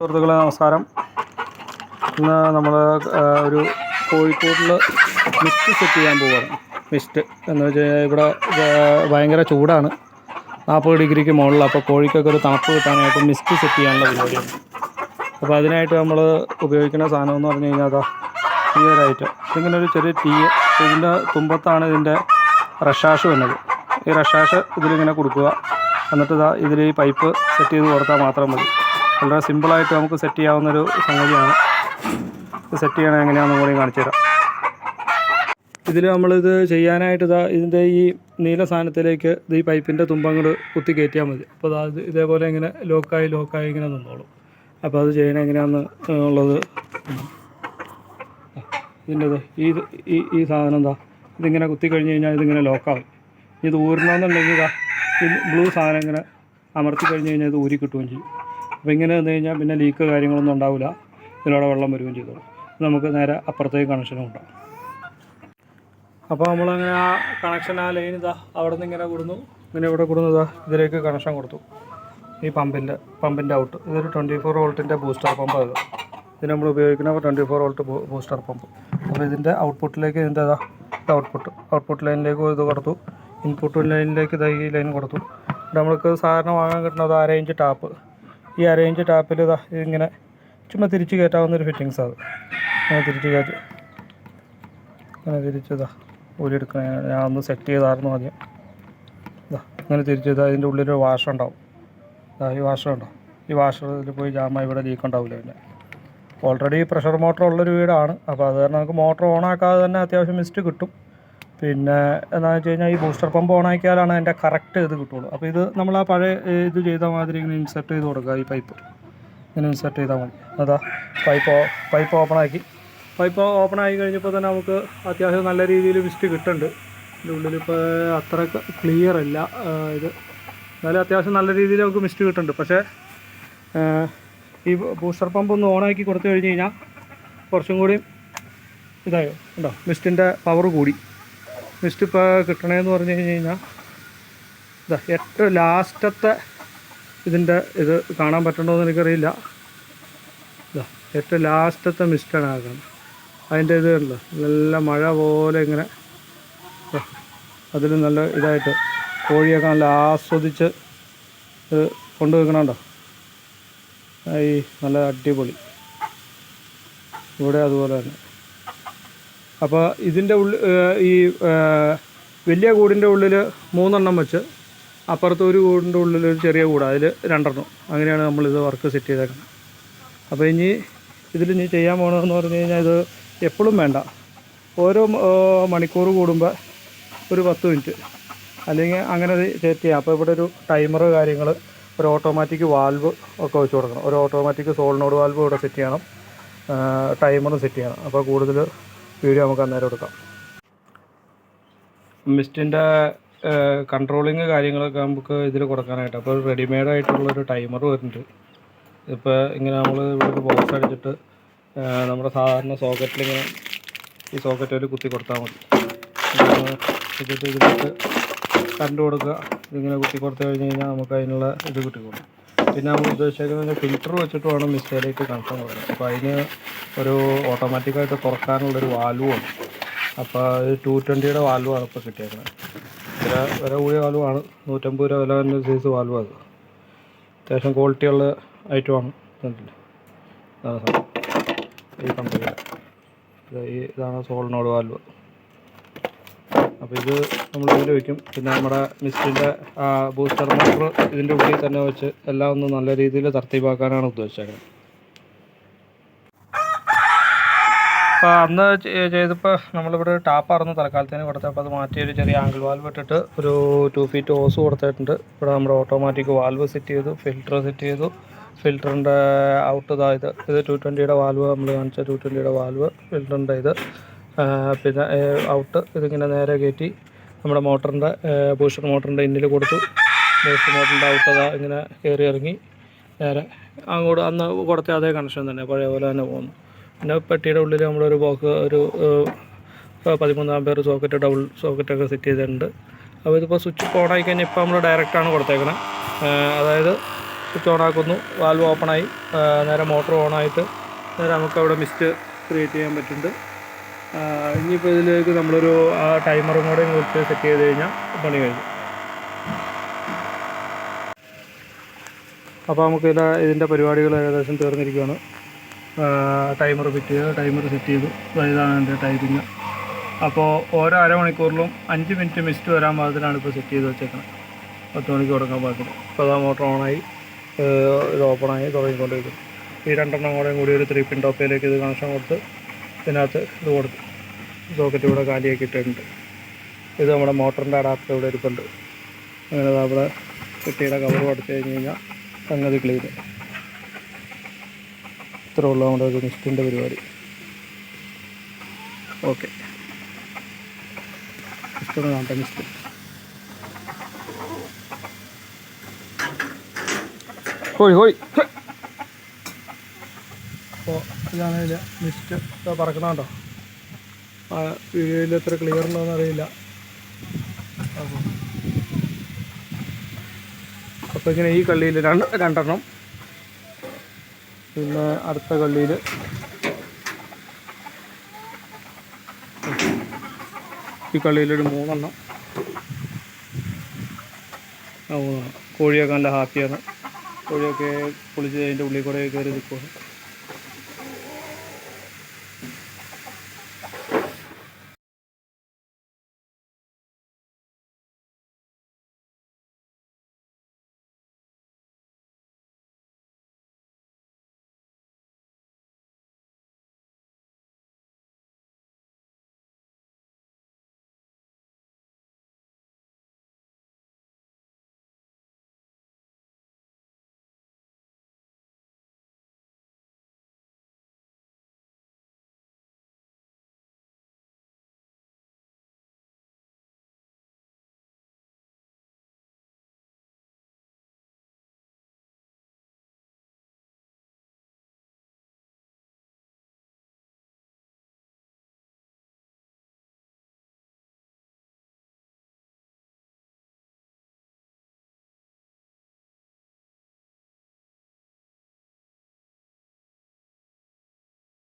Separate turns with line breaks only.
സുഹൃത്തുക്കളെ നമസ്കാരം. ഇന്ന് നമ്മൾ ഒരു കോഴിക്കോട്ടിൽ മിസ്റ്റ് സെറ്റ് ചെയ്യാൻ പോവുകയാണ്. മിസ്റ്റ് എന്ന് വെച്ച് കഴിഞ്ഞാൽ ഇവിടെ ഭയങ്കര ചൂടാണ്, 40 ഡിഗ്രിക്ക് മുകളിൽ. അപ്പോൾ കോഴിക്കൊക്കെ ഒരു തണുപ്പ് കിട്ടാനായിട്ട് മിസ്റ്റ് സെറ്റ് ചെയ്യാനുള്ള പരിപാടിയാണ്. അപ്പോൾ അതിനായിട്ട് നമ്മൾ ഉപയോഗിക്കുന്ന സാധനം എന്ന് പറഞ്ഞു കഴിഞ്ഞാൽ അതാ ഈ ഒരു ഐറ്റം. ഇതിങ്ങനെ ഒരു ചെറിയ ടീ, ഇതിൻ്റെ തുമ്പത്താണ് ഇതിൻ്റെ റഷാഷ് വന്നത്. ഈ റഷാഷ് ഇതിലിങ്ങനെ കൊടുക്കുക, എന്നിട്ട് ഇതാ ഇതിൽ ഈ പൈപ്പ് സെറ്റ് ചെയ്ത് കൊടുത്താൽ മാത്രം മതി. വളരെ സിമ്പിളായിട്ട് നമുക്ക് സെറ്റ് ചെയ്യാവുന്നൊരു സംഗതിയാണ്. ഇത് സെറ്റ് ചെയ്യണം എങ്ങനെയാണെന്ന് കൂടി കാണിച്ചു തരാം. ഇതിൽ നമ്മളിത് ചെയ്യാനായിട്ട് ഇതിൻ്റെ ഈ നീല സാധനത്തിലേക്ക് ഈ പൈപ്പിൻ്റെ തുമ്പങ്ങോട് കുത്തി കയറ്റിയാൽ മതി. അപ്പോൾ അത് ഇതേപോലെ ഇങ്ങനെ ലോക്കായി ഇങ്ങനെ നിന്നോളും. അപ്പോൾ അത് ചെയ്യണം എങ്ങനെയാണെന്ന് ഉള്ളത് ഇതിൻ്റെ ഈ സാധനം ഇതിങ്ങനെ കുത്തി കഴിഞ്ഞ് കഴിഞ്ഞാൽ ഇതിങ്ങനെ ലോക്കാവും. ഇത് ഊരണമെന്നുണ്ടെങ്കിൽ ഈ ബ്ലൂ സാധനം ഇങ്ങനെ അമർത്തി കഴിഞ്ഞ് കഴിഞ്ഞാൽ ഇത് ഊരി കിട്ടുകയും ചെയ്യും. അപ്പോൾ ഇങ്ങനെ വന്നു കഴിഞ്ഞാൽ പിന്നെ ലീക്ക് കാര്യങ്ങളൊന്നും ഉണ്ടാവില്ല, ഇതിലൂടെ വെള്ളം വരികയും ചെയ്തോളും. നമുക്ക് നേരെ അപ്പുറത്തേക്ക് കണക്ഷനും ഉണ്ടാവും. അപ്പോൾ നമ്മളങ്ങനെ ആ കണക്ഷൻ, ആ ലൈൻ അവിടെ നിന്ന് ഇങ്ങനെ കൊടുന്നു, ഇങ്ങനെ ഇവിടെ കൊടുന്നു, ഇതിലേക്ക് കണക്ഷൻ കൊടുത്തു. ഈ പമ്പിൻ്റെ ഔട്ട് ഇതൊരു 24 വോൾട്ടിൻ്റെ ബൂസ്റ്റർ പമ്പാണ്. ഇത് നമ്മൾ ഉപയോഗിക്കുന്ന 24 വോൾട്ട് ബൂസ്റ്റർ പമ്പ്. അപ്പോൾ ഇതിൻ്റെ ഔട്ട്പുട്ടിലേക്ക് ഇതിൻ്റെ ഔട്ട്പുട്ട് ലൈനിലേക്ക് ഇത് കൊടുത്തു. ഇൻപുട്ട് ലൈനിലേക്ക് ഈ ലൈൻ കൊടുത്തു. നമ്മൾക്ക് സാധാരണ വാങ്ങാൻ കിട്ടുന്നത് അരയിഞ്ച് ടാപ്പ്. ഈ അരയിഞ്ച് ടാപ്പിൽ ഇതിങ്ങനെ ചുമ്മാ തിരിച്ച് കയറ്റാവുന്നൊരു ഫിറ്റിങ്സ് അത്. അങ്ങനെ തിരിച്ച് കയറ്റി അങ്ങനെ തിരിച്ചതാ ഊരിയെടുക്കണ. ഞാൻ ഒന്ന് സെറ്റ് ചെയ്തായിരുന്നു ആദ്യം. അങ്ങനെ തിരിച്ചത് അതിൻ്റെ ഉള്ളിലൊരു വാഷർ ഉണ്ടാവും. ഈ വാഷർ ഉണ്ടാവും. ഈ വാഷറിൽ പോയി ജാമായി ഇവിടെ ലീക്ക് ഉണ്ടാവില്ല. പിന്നെ ഓൾറെഡി പ്രഷർ മോട്ടർ ഉള്ളൊരു വീടാണ്. അപ്പോൾ അത് കാരണം നമുക്ക് മോട്ടർ ഓണാക്കാതെ തന്നെ അത്യാവശ്യം മിസ്റ്റ് കിട്ടും. പിന്നെ എന്താണെന്ന് വെച്ച് കഴിഞ്ഞാൽ ഈ ബൂസ്റ്റർ പമ്പ് ഓണാക്കിയാലാണ് അതിൻ്റെ കറക്റ്റ് ഇത് കിട്ടുള്ളൂ. അപ്പോൾ ഇത് നമ്മൾ ആ പഴയ ഇത് ചെയ്ത മാതിരി ഇങ്ങനെ ഇൻസെർട്ട് ചെയ്ത് കൊടുക്കുക. ഈ പൈപ്പ് ഇങ്ങനെ ഇൻസെർട്ട് ചെയ്താൽ മതി. പൈപ്പ് ഓപ്പണാക്കി. പൈപ്പ് ഓപ്പണായി കഴിഞ്ഞപ്പോൾ തന്നെ നമുക്ക് അത്യാവശ്യം നല്ല രീതിയിൽ മിസ്റ്റ് കിട്ടുന്നുണ്ട്. ഇതിൻ്റെ ഉള്ളിലിപ്പോൾ അത്ര ക്ലിയർ അല്ല ഇത്, എന്നാലും അത്യാവശ്യം നല്ല രീതിയിൽ നമുക്ക് മിസ്റ്റ് കിട്ടുന്നുണ്ട്. പക്ഷേ ഈ ബൂസ്റ്റർ പമ്പ് ഒന്ന് ഓണാക്കി കൊടുത്തു കഴിഞ്ഞ് കഴിഞ്ഞാൽ കുറച്ചും കൂടി ഇതായോ ഉണ്ടോ, മിസ്റ്റിൻ്റെ പവർ കൂടി. മിസ്റ്റ് ഇപ്പോൾ കിട്ടണേന്ന് പറഞ്ഞു കഴിഞ്ഞ് കഴിഞ്ഞാൽ ഏറ്റവും ലാസ്റ്റത്തെ ഇതിൻ്റെ ഇത് കാണാൻ പറ്റണമെന്ന് എനിക്കറിയില്ല. ഏറ്റവും ലാസ്റ്റത്തെ മിസ്റ്റാണ് ആക്കുന്നത്. അതിൻ്റെ ഇത് ഉണ്ടല്ലോ, നല്ല മഴ പോലെ ഇങ്ങനെ അതിൽ നല്ല ഇതായിട്ട് കോഴിയൊക്കെ നല്ല ആസ്വദിച്ച് ഇത് കൊണ്ടുവെക്കണുണ്ടോ. ഈ നല്ല അടിപൊളി. ഇവിടെ അതുപോലെ തന്നെ. അപ്പോൾ ഇതിൻ്റെ ഈ വലിയ കൂടിൻ്റെ ഉള്ളിൽ 3 എണ്ണം വെച്ച്, അപ്പുറത്ത് ഒരു കൂടിൻ്റെ ഉള്ളിൽ ഒരു ചെറിയ കൂട്, അതിൽ 2 എണ്ണം. അങ്ങനെയാണ് നമ്മളിത് വർക്ക് സെറ്റ് ചെയ്തേക്കുന്നത്. അപ്പോൾ ഇതിൽ ചെയ്യാൻ പോകണമെന്ന് പറഞ്ഞു കഴിഞ്ഞാൽ ഇത് എപ്പോഴും വേണ്ട, ഓരോ മണിക്കൂർ കൂടുമ്പോൾ ഒരു 10 മിനിറ്റ് അല്ലെങ്കിൽ അങ്ങനെ സെറ്റ് ചെയ്യാം. അപ്പോൾ ഇവിടെ ഒരു ടൈമർ കാര്യങ്ങൾ, ഒരു ഓട്ടോമാറ്റിക് വാൽവ് ഒക്കെ വെച്ച് കൊടുക്കണം. ഒരു ഓട്ടോമാറ്റിക് സോളിനോഡ് വാൽവ് ഇവിടെ സെറ്റ് ചെയ്യണം, ടൈമറും സെറ്റ് ചെയ്യണം. അപ്പോൾ കൂടുതൽ വീഡിയോ നമുക്ക് അന്നേരം എടുക്കാം. മിസ്റ്റിൻ്റെ കൺട്രോളിങ് കാര്യങ്ങളൊക്കെ നമുക്ക് ഇതിൽ കൊടുക്കാനായിട്ട് അപ്പോൾ റെഡിമെയ്ഡ് ആയിട്ടുള്ളൊരു ടൈമർ വരുന്നുണ്ട്. ഇപ്പോൾ ഇങ്ങനെ നമ്മൾ ഇവിടെ ഒരു ബോക്സ് അടിച്ചിട്ട് നമ്മുടെ സാധാരണ സോക്കറ്റിലിങ്ങനെ ഈ സോക്കറ്റിൽ കുത്തി കൊടുത്താൽ മതി. എന്നിട്ട് ഇതിലേക്ക് കറണ്ട് കൊടുക്കുക. ഇതിങ്ങനെ കുത്തി കൊടുത്തു കഴിഞ്ഞ് കഴിഞ്ഞാൽ നമുക്ക് അതിനുള്ള ഇത് കിട്ടിക്കൊള്ളും. പിന്നെ നമ്മൾ ഉദ്ദേശിക്കുന്നത് ഫിൽറ്റർ വെച്ചിട്ട് വേണം മിസ്റ്റേലേക്ക് കണക്ഷൻ കൊടുക്കുക. അപ്പോൾ അതിന് ഒരു ഓട്ടോമാറ്റിക്കായിട്ട് തുറക്കാനുള്ളൊരു വാൽവുമാണ്. അപ്പോൾ അത് 220 വാൽവാണ് ഇപ്പോൾ കിട്ടിയേക്കുന്നത്. വില കൂടിയ വാൽവാണ്, 150 രൂപ വില വരുന്ന സൈസ് വാൽവ്. അത് അത്യാവശ്യം ക്വാളിറ്റിയുള്ള ഐറ്റമാണ്. ഈ കമ്പനിയുടെ ഇതാണ് സോളിനോഡ് വാൽവ്. അപ്പോൾ ഇത് നമ്മൾ ഇതിൽ വയ്ക്കും. പിന്നെ നമ്മുടെ മിസ്റ്റിൻ്റെ ബൂസ്റ്റർ മോട്ടർ ഇതിൻ്റെ ഉള്ളിൽ തന്നെ വെച്ച് എല്ലാം ഒന്ന് നല്ല രീതിയിൽ തർത്തീപാക്കാനാണ് ഉദ്ദേശിച്ചത്. അപ്പോൾ അന്ന് ചെയ്തപ്പോൾ നമ്മളിവിടെ ടാപ്പായിരുന്നു തൽക്കാലത്തിന് കൊടുത്തപ്പോൾ അത് മാറ്റി ഒരു ചെറിയ ആംഗിൾ വാൽവ് ഇട്ടിട്ട് ഒരു 2 ഫീറ്റ് ഹോസ് കൊടുത്തിട്ടുണ്ട്. ഇവിടെ നമ്മുടെ ഓട്ടോമാറ്റിക് വാൽവ് സെറ്റ് ചെയ്തു, ഫിൽറ്റർ സെറ്റ് ചെയ്തു. ഫിൽറ്ററിൻ്റെ ഔട്ട് ഇത് 220 വാൽവ്, നമ്മൾ കാണിച്ച 220 വാൽവ് ഫിൽറ്ററിൻ്റെ ഇത്. പിന്നെ ഔട്ട് ഇതിങ്ങനെ നേരെ കയറ്റി നമ്മുടെ മോട്ടറിൻ്റെ ബൂസ്റ്റർ മോട്ടറിൻ്റെ ഇന്നിൽ കൊടുത്തു. ബൂസ്റ്റർ മോട്ടറിൻ്റെ ഔട്ട് ഇങ്ങനെ കയറി ഇറങ്ങി നേരെ അങ്ങോട്ട് അന്ന് കൊടുത്ത അതേ കണക്ഷൻ തന്നെ പഴയ പോലെ തന്നെ പോകുന്നു. പിന്നെ പെട്ടിയുടെ ഉള്ളിൽ നമ്മളൊരു ബോക്സ് ഒരു 13 ആമ്പയർ സോക്കറ്റ്, ഡബിൾ സോക്കറ്റൊക്കെ സെറ്റ് ചെയ്തിട്ടുണ്ട്. അപ്പോൾ ഇതിപ്പോൾ സ്വിച്ച് ഓൺ ആയി കഴിഞ്ഞാൽ ഇപ്പോൾ നമ്മൾ ഡയറക്റ്റാണ് കൊടുത്തേക്കുന്നത്. അതായത് സ്വിച്ച് ഓൺ ആക്കുന്നു, വാൽവ് ഓപ്പണായി. നേരെ മോട്ടർ ഓണായിട്ട് നേരെ നമുക്ക് അവിടെ മിസ്റ്റ് ക്രിയേറ്റ് ചെയ്യാൻ പറ്റുന്നുണ്ട്. ഇനിയിപ്പോൾ ഇതിലേക്ക് നമ്മളൊരു ടൈമറും കൂടെ കൊടുത്ത് സെറ്റ് ചെയ്ത് കഴിഞ്ഞാൽ പണി കഴിഞ്ഞു. അപ്പോൾ നമുക്ക് ഇതിൻ്റെ പരിപാടികൾ ഏകദേശം തീർന്നിരിക്കുകയാണ്. ടൈമർ ഫിറ്റ് ചെയ്ത് ടൈമർ സെറ്റ് ചെയ്തു. ഇതാണ് എൻ്റെ ടൈമിങ്. അപ്പോൾ ഓരോ അരമണിക്കൂറിലും 5 മിനിറ്റ് മിസ്റ്റ് വരാൻ പാകത്തിലാണ് ഇപ്പോൾ സെറ്റ് ചെയ്ത് വെച്ചേക്കുന്നത്. 10 മണിക്ക് തുടങ്ങാൻ പാകത്തിന്. ഇപ്പോൾ അതാ മോട്ടർ ഓണായി, ഇത് ഓപ്പണായി തുടങ്ങിക്കൊണ്ടിരിക്കുന്നു. ഈ 2 കൂടെയും കൂടി ഒരു 3 പിൻ ടോപ്പിലേക്ക് ഇത് കണക്ഷൻ കൊടുത്ത് ഇതിനകത്ത് ഇത് കൊടുത്തു. സോക്കറ്റ് ഇവിടെ കാലിയാക്കി ഇട്ടിട്ടുണ്ട്. ഇത് നമ്മുടെ മോട്ടറിൻ്റെ അഡാപ്റ്റർ ഇവിടെ ഇരിപ്പുണ്ട്. അങ്ങനെ അവിടെ കുട്ടിയുടെ കവറും അടച്ചു കഴിഞ്ഞ് കഴിഞ്ഞാൽ സംഗതി ക്ലീൻ. ഇത്ര ഉള്ള നമ്മുടെ ഒരു മിസ്റ്റിൻ്റെ പരിപാടി. ഓക്കെ, മിസ്റ്റൊന്ന് കാണട്ടെ. മിസ്റ്റ് ഹോയ് ഹോയ്. അപ്പോൾ ഇതാണ് ഇതിൽ മിസ്റ്റ് പറക്കണം കേട്ടോ. വീഡിയോയിൽ എത്ര ക്ലിയർ ഉണ്ടോയെന്ന് അറിയില്ല. അപ്പോൾ ഇങ്ങനെ ഈ കള്ളിയിൽ 2 പിന്നെ അടുത്ത കള്ളിയിൽ ഈ കള്ളിയിലൊരു 3 കോഴിയൊക്കെ നല്ല ഹാപ്പിയാണ്. കോഴിയൊക്കെ കുളിച്ച് അതിൻ്റെ ഉള്ളിൽ കൂടെ കയറി നിൽക്കുന്നു.